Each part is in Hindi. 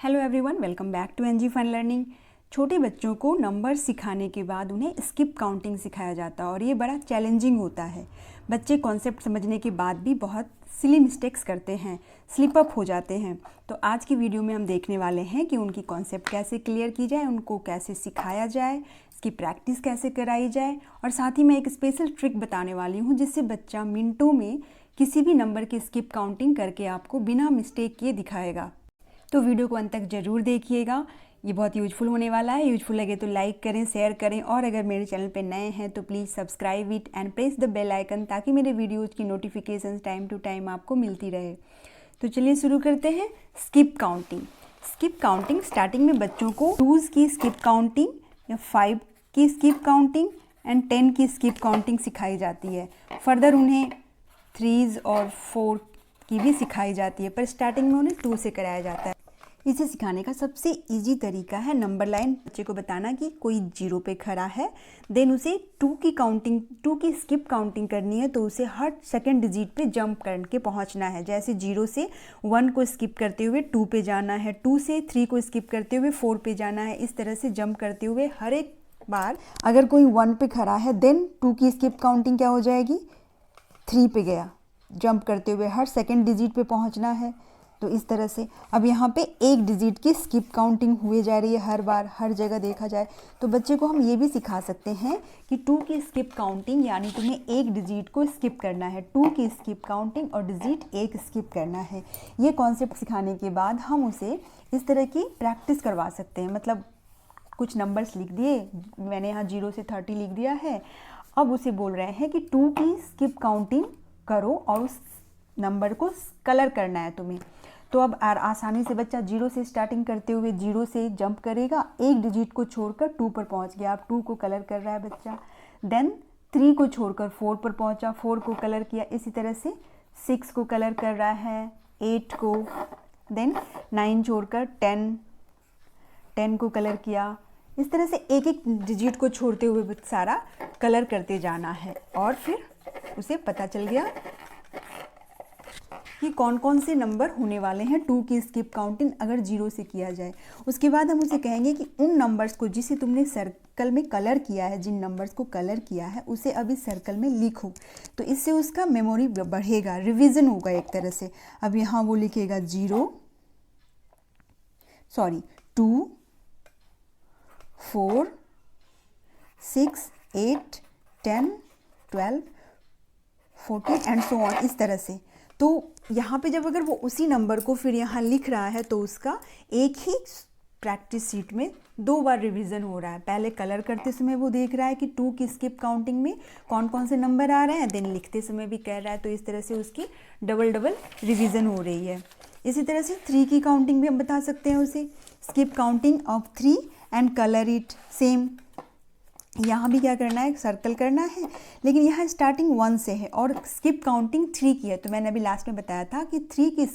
Hello everyone, welcome back to NG fun learning. छोटे बच्चों को नंबर सिखाने के बाद उन्हें स्किप काउंटिंग सिखाया जाता है और ये बड़ा चैलेंजिंग होता है। बच्चे कॉन्सेप्ट समझने के बाद भी बहुत सिली मिस्टेक्स करते हैं, स्लिप अप हो जाते हैं। तो आज की वीडियो में हम देखने वाले हैं कि उनकी कॉन्सेप्ट कैसे क्लियर की जाए, उनको कैसे सिखाया जाए, इसकी प्रैक्टिस कैसे कराई जाए और साथ ही मैं एक स्पेशल ट्रिक बताने वाली हूँ जिससे बच्चा मिनटों में किसी भी नंबर की स्किप काउंटिंग करके आपको बिना मिस्टेक किए दिखाएगा। तो वीडियो को अंत तक ज़रूर देखिएगा, ये बहुत यूजफुल होने वाला है। यूजफुल लगे तो लाइक करें, शेयर करें और अगर मेरे चैनल पे नए हैं तो please subscribe it and press the bell icon ताकि मेरे वीडियोज़ की नोटिफिकेशंस टाइम टू टाइम आपको मिलती रहे। तो चलिए शुरू करते हैं। Skip counting. Skip counting starting में बच्चों को 2s की स्किप काउंटिंग या 5 की स्किप काउंटिंग एंड 10 की स्किप काउंटिंग सिखाई जाती है। फर्दर उन्हें 3s और 4 की भी सिखाई जाती है, पर स्टार्टिंग में उन्हें 2 से कराया जाता है। इसे सिखाने का सबसे इजी तरीका है नंबर लाइन बच्चे को बताना कि कोई 0 पे खड़ा है, देन उसे 2 की स्किप काउंटिंग करनी है, तो उसे हर सेकंड डिजिट पे जंप करके पहुंचना है। जैसे 0 से 1 को स्किप करते हुए 2 पे जाना है, 2 से 3 को स्किप करते हुए 4 पे जाना है। इस तरह से जंप करते हुए हर एक बार अगर कोई 1 पे खड़ा है देन 2 की स्किप काउंटिंग क्या हो जाएगी, 3 पे गया, जंप करते हुए हर सेकंड डिजिट पे पहुंचना है। तो इस तरह से अब यहाँ पे एक डिजिट की स्किप काउंटिंग हुए जा रही है हर बार, हर जगह देखा जाए तो बच्चे को हम ये भी सिखा सकते हैं कि 2 की स्किप काउंटिंग यानी तुम्हें एक डिजिट को स्किप करना है। 2 की स्किप काउंटिंग और डिजिट एक स्किप करना है। ये कॉन्सेप्ट सिखाने के बाद हम उसे इस तरह की प्रैक्टिस करवा सकते हैं। मतलब कुछ नंबर्स लिख दिए, मैंने यहाँ 0 से 30 लिख दिया है, अब उसे बोल रहे हैं कि 2 की स्किप काउंटिंग करो और उस नंबर को कलर करना है तुम्हें। तो अब आसानी से बच्चा 0 से स्टार्टिंग करते हुए 0 से जंप करेगा, एक डिजिट को छोड़कर 2 पर पहुंच गया। अब 2 को कलर कर रहा है बच्चा, देन 3 को छोड़कर 4 पर पहुंचा, 4 को कलर किया। इसी तरह से 6 को कलर कर रहा है, 8 को, देन 9 छोड़कर 10 को कलर किया। इस तरह से एक एक डिजिट को छोड़ते हुए सारा कलर करते जाना है और फिर उसे पता चल गया कि कौन कौन से नंबर होने वाले हैं 2 की स्किप काउंटिंग अगर 0 से किया जाए। उसके बाद हम उसे कहेंगे कि उन नंबर्स को जिसे तुमने सर्कल में कलर किया है, जिन नंबर्स को कलर किया है उसे अब इस सर्कल में लिखो। तो इससे उसका मेमोरी बढ़ेगा, रिवीजन होगा एक तरह से। अब यहाँ वो लिखेगा 2 4 6 8 10 12 14 एंड सो ऑन, इस तरह से। तो यहाँ पे जब अगर वो उसी नंबर को फिर यहाँ लिख रहा है तो उसका एक ही प्रैक्टिस शीट में 2 बार रिवीजन हो रहा है। पहले कलर करते समय वो देख रहा है कि 2 की स्किप काउंटिंग में कौन कौन से नंबर आ रहे हैं, देन लिखते समय भी कह रहा है। तो इस तरह से उसकी डबल रिवीजन हो रही है। इसी तरह से 3 की काउंटिंग भी हम बता सकते हैं उसे, skip counting of 3 and colour it same. यहाँ भी क्या करना है, सर्कल करना है, लेकिन यहाँ स्टार्टिंग 1 से है और स्किप काउंटिंग 3 की है। तो मैंने अभी लास्ट में बताया था कि 2 की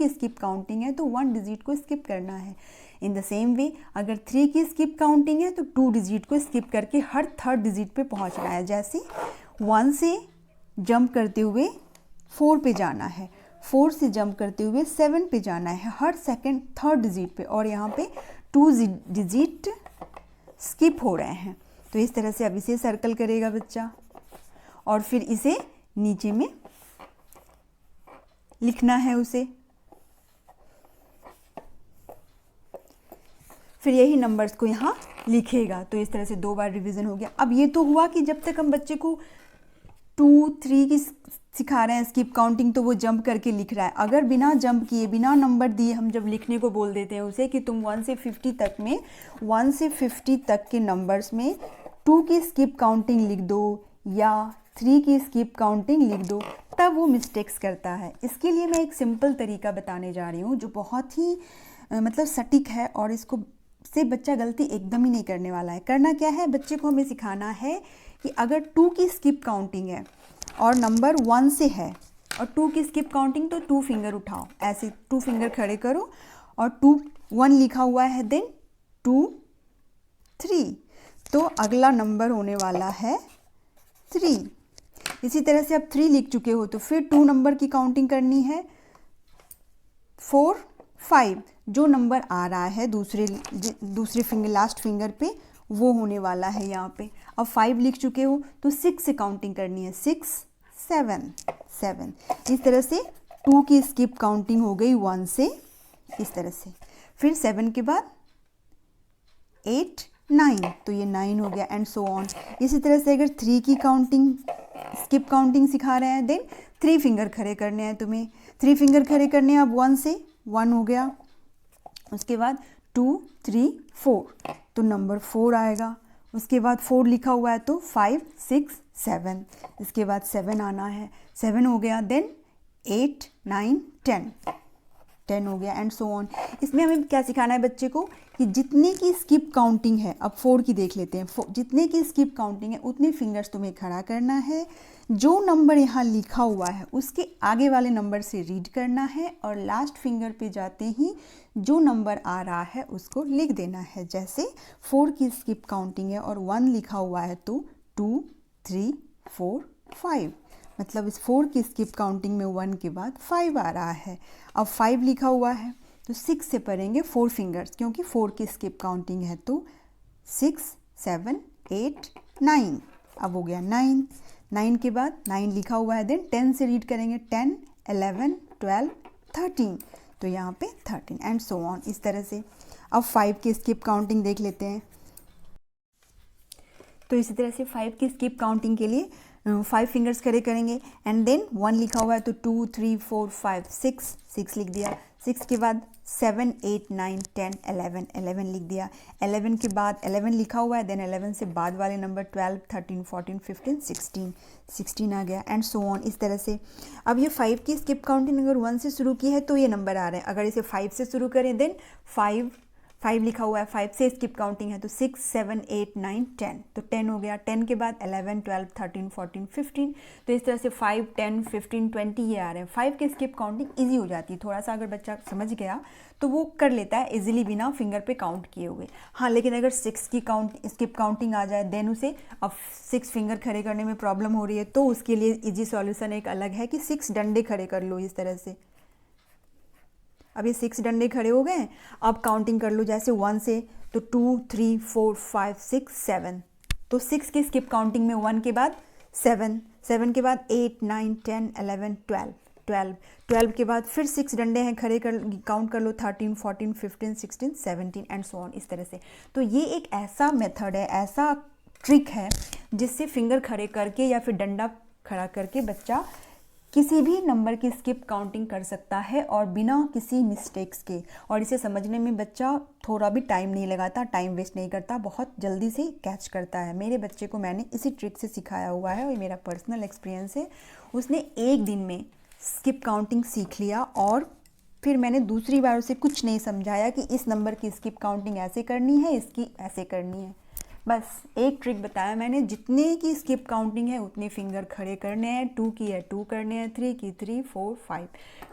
स्किप काउंटिंग है तो 1 डिजिट को स्किप करना है। इन द सेम वे अगर 3 की स्किप काउंटिंग है तो 2 डिजिट को स्किप करके हर थर्ड डिजिट पे पहुँचना है। जैसे 1 से जंप करते हुए 4 पे जाना है, 4 से जंप करते हुए 7 पे जाना है, हर सेकेंड थर्ड डिजिट पे, और यहाँ पे 2 डिजिट स्किप हो रहे हैं। तो इस तरह से अब इसे सर्कल करेगा बच्चा और फिर इसे नीचे में लिखना है उसे। फिर यही नंबर्स को यहाँ लिखेगा। तो इस तरह से 2 बार रिवीजन हो गया। अब ये तो हुआ कि जब तक हम बच्चे को 2 3 की सिखा रहे हैं स्किप काउंटिंग तो वो जंप करके लिख रहा है। अगर बिना जंप किए, बिना नंबर दिए हम जब लिखने को बोल देते हैं उसे कि तुम 1 से 50 तक में 1 से 50 तक के नंबर्स में 2 की स्किप काउंटिंग लिख दो या 3 की स्किप काउंटिंग लिख दो, तब वो मिस्टेक्स करता है। इसके लिए मैं एक सिंपल तरीका बताने जा रही हूँ जो बहुत ही मतलब सटीक है और इसको से बच्चा गलती एकदम ही नहीं करने वाला है। करना क्या है, बच्चे को हमें सिखाना है कि अगर 2 की स्किप काउंटिंग है और नंबर 1 से है और 2 की स्किप काउंटिंग, तो 2 फिंगर उठाओ, ऐसे 2 फिंगर खड़े करो और 1 लिखा हुआ है, देन 2 3, तो अगला नंबर होने वाला है 3। इसी तरह से आप 3 लिख चुके हो तो फिर 2 नंबर की काउंटिंग करनी है, 4 5, जो नंबर आ रहा है दूसरे फिंगर लास्ट फिंगर पे वो होने वाला है यहाँ पे। अब 5 लिख चुके हो तो 6 से काउंटिंग करनी है, 6 7 7। इस तरह से 2 की स्किप काउंटिंग हो गई 1 से, इस तरह से। फिर 7 के बाद 8 9, तो ये 9 हो गया, एंड सो ऑन। इसी तरह से अगर 3 की काउंटिंग स्किप काउंटिंग सिखा रहे हैं, देन 3 फिंगर खड़े करने हैं तुम्हें। 3 फिंगर खड़े करने हैं अब 1 से, 1 हो गया। उसके बाद 2 3 4, तो नंबर 4 आएगा। उसके बाद 4 लिखा हुआ है तो 5 6 7, इसके बाद 7 आना है, 7 हो गया। देन 8 9 10, 10 हो गया, एंड सो ऑन। इसमें हमें क्या सिखाना है बच्चे को कि जितने की स्किप काउंटिंग है, अब 4 की देख लेते हैं। जितने की स्किप काउंटिंग है उतने फिंगर्स तुम्हें खड़ा करना है। जो नंबर यहाँ लिखा हुआ है उसके आगे वाले नंबर से रीड करना है, और लास्ट फिंगर पे जाते ही जो नंबर आ रहा है उसको लिख देना है। जैसे 4 की स्किप काउंटिंग है और 1 लिखा हुआ है तो 2 3 4 5, मतलब इस 4 की स्किप काउंटिंग में 1 के बाद 5 आ रहा है। अब 5 लिखा हुआ है तो 6 से पढ़ेंगे 4 फिंगर्स, क्योंकि 4 की स्किप काउंटिंग है तो 6 7 8 9, अब हो गया 9। 9 के बाद 9 लिखा हुआ है, देन 10 से रीड करेंगे, 10 11 12 13, तो यहाँ पे 13, एंड सो ऑन, इस तरह से। अब 5 की स्किप काउंटिंग देख लेते हैं। तो इसी तरह से 5 की स्किप काउंटिंग के लिए 5 फिंगर्स खड़े करेंगे, एंड देन 1 लिखा हुआ है तो 2 3 4 5 6 लिख दिया। 6 के बाद 7 8 9 10 11 11 लिख दिया। 11 के बाद 11 लिखा हुआ है, देन 11 से बाद वाले नंबर 12 13 14 15 16 आ गया, एंड सो ऑन, इस तरह से। अब ये 5 की स्किप काउंटिंग अगर 1 से शुरू की है तो ये नंबर आ रहे हैं। अगर इसे 5 से शुरू करें, देन 5 लिखा हुआ है, 5 से स्किप काउंटिंग है तो 6 7 8 9 10, तो 10 हो गया। 10 के बाद 11 12 13 14 15, तो इस तरह से 5 10 15 20 ये आ रहे हैं। 5 की स्किप काउंटिंग इजी हो जाती है, थोड़ा सा अगर बच्चा समझ गया तो वो कर लेता है इजीली बिना फिंगर पे काउंट किए हुए। हाँ, लेकिन अगर 6 की स्किप काउंटिंग आ जाए, देन उसे अब 6 फिंगर खड़े करने में प्रॉब्लम हो रही है, तो उसके लिए ईजी सॉल्यूशन एक अलग है कि 6 डंडे खड़े कर लो इस तरह से। अब ये 6 डंडे खड़े हो गए, अब काउंटिंग कर लो जैसे 1 से, तो 2 3 4 5 6 7, तो 6 की स्किप काउंटिंग में 1 के बाद 7, 7 के बाद 8 9 10 11 12 के बाद फिर 6 डंडे हैं खड़े कर, काउंट कर लो 13 14 15 16 17, एंड सो ऑन, इस तरह से। तो ये एक ऐसा मेथड है, ऐसा ट्रिक है जिससे फिंगर खड़े करके या फिर डंडा खड़ा करके बच्चा किसी भी नंबर की स्किप काउंटिंग कर सकता है, और बिना किसी मिस्टेक्स के। और इसे समझने में बच्चा थोड़ा भी टाइम नहीं लगाता, टाइम वेस्ट नहीं करता, बहुत जल्दी से कैच करता है। मेरे बच्चे को मैंने इसी ट्रिक से सिखाया हुआ है, और मेरा पर्सनल एक्सपीरियंस है। उसने एक दिन में स्किप काउंटिंग सीख लिया, और फिर मैंने दूसरी बार उसे कुछ नहीं समझाया कि इस नंबर की स्किप काउंटिंग ऐसे करनी है, इसकी ऐसे करनी है। बस एक ट्रिक बताया मैंने, जितने की स्किप काउंटिंग है उतने फिंगर खड़े करने हैं। 2 की है 2 करने हैं, 3 की 3 4 5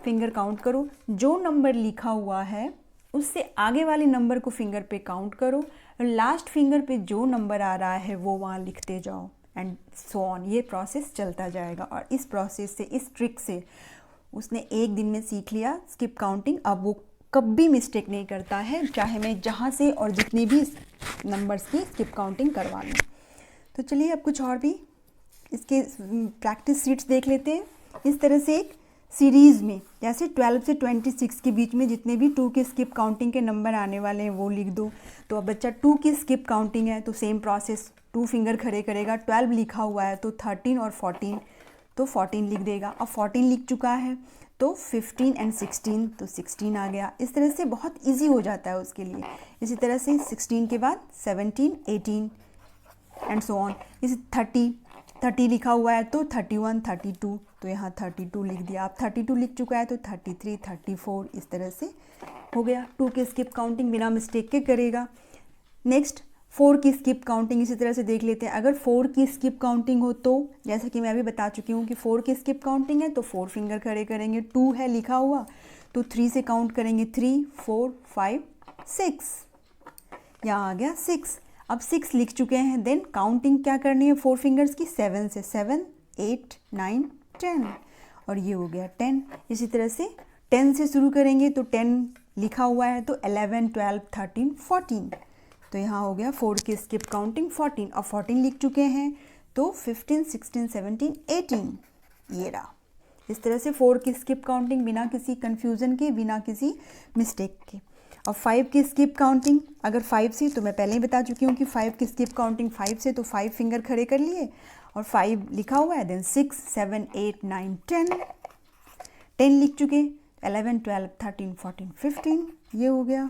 फिंगर काउंट करो। जो नंबर लिखा हुआ है उससे आगे वाले नंबर को फिंगर पे काउंट करो, लास्ट फिंगर पे जो नंबर आ रहा है वो वहाँ लिखते जाओ, एंड सो ऑन। ये प्रोसेस चलता जाएगा, और इस प्रोसेस से, इस ट्रिक से उसने एक दिन में सीख लिया स्किप काउंटिंग। अब वो कभी मिस्टेक नहीं करता है, चाहे मैं जहाँ से और जितने भी नंबर्स की स्किप काउंटिंग करवा लूँ। तो चलिए अब कुछ और भी इसके प्रैक्टिस शीट्स देख लेते हैं। इस तरह से एक सीरीज़ में जैसे 12 से 26 के बीच में जितने भी 2 की स्किप काउंटिंग के नंबर आने वाले हैं वो लिख दो। तो अब बच्चा 2 की स्किप काउंटिंग है तो सेम प्रोसेस, 2 फिंगर खड़े करेगा। 12 लिखा हुआ है तो 13 और 14, तो 14 लिख देगा। अब 14 लिख चुका है तो 15 एंड 16, तो 16 आ गया। इस तरह से बहुत इजी हो जाता है उसके लिए। इसी तरह से 16 के बाद 17 18 एंड सो ऑन। इस 30 लिखा हुआ है तो 31 32, तो यहाँ 32 लिख दिया। आप 32 लिख चुका है तो 33 34, इस तरह से हो गया। 2 की स्किप काउंटिंग बिना मिस्टेक के करेगा। नेक्स्ट 4 की स्किप काउंटिंग इसी तरह से देख लेते हैं। अगर 4 की स्किप काउंटिंग हो तो जैसे कि मैं अभी बता चुकी हूँ कि 4 की स्किप काउंटिंग है तो 4 फिंगर खड़े करेंगे। 2 है लिखा हुआ तो 3 से काउंट करेंगे, 3 4 5 6, यहाँ आ गया 6। अब 6 लिख चुके हैं, देन काउंटिंग क्या करनी है 4 फिंगर्स की, 7 से, 7 8 9 10, और ये हो गया 10। इसी तरह से 10 से शुरू करेंगे तो 10 लिखा हुआ है तो 11, 12, 13, 14, तो यहाँ हो गया 4 की स्किप काउंटिंग 14, और 14 लिख चुके हैं तो 15, 16, 17, 18, ये रहा। इस तरह से 4 की स्किप काउंटिंग बिना किसी कन्फ्यूज़न के, बिना किसी मिस्टेक के। और 5 की स्किप काउंटिंग, अगर 5 से, तो मैं पहले ही बता चुकी हूँ कि 5 की स्किप काउंटिंग 5 से, तो 5 फिंगर खड़े कर लिए और 5 लिखा हुआ है, देन 6, 7, 8, 9, 10, 10 लिख चुके, 11, 12, 13, 14, 15, ये हो गया।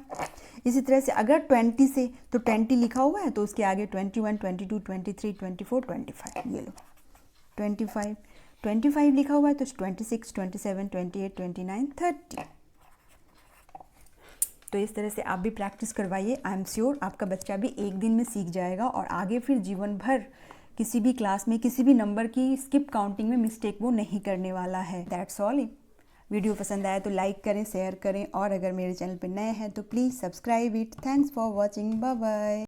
इसी तरह से अगर 20 से, तो 20 लिखा हुआ है तो उसके आगे 21, 22, 23, 24, 25, ये लो 25, 25 लिखा हुआ है तो 26, 27, 28, 29, 30। तो इस तरह से आप भी प्रैक्टिस करवाइए। आई एम श्योर आपका बच्चा भी एक दिन में सीख जाएगा और आगे फिर जीवन भर किसी भी क्लास में किसी भी नंबर की स्किप काउंटिंग में मिस्टेक वो नहीं करने वाला है। That's all. वीडियो पसंद आया तो लाइक करें, शेयर करें, और अगर मेरे चैनल पर नए हैं तो please subscribe it. Thanks for watching, bye bye.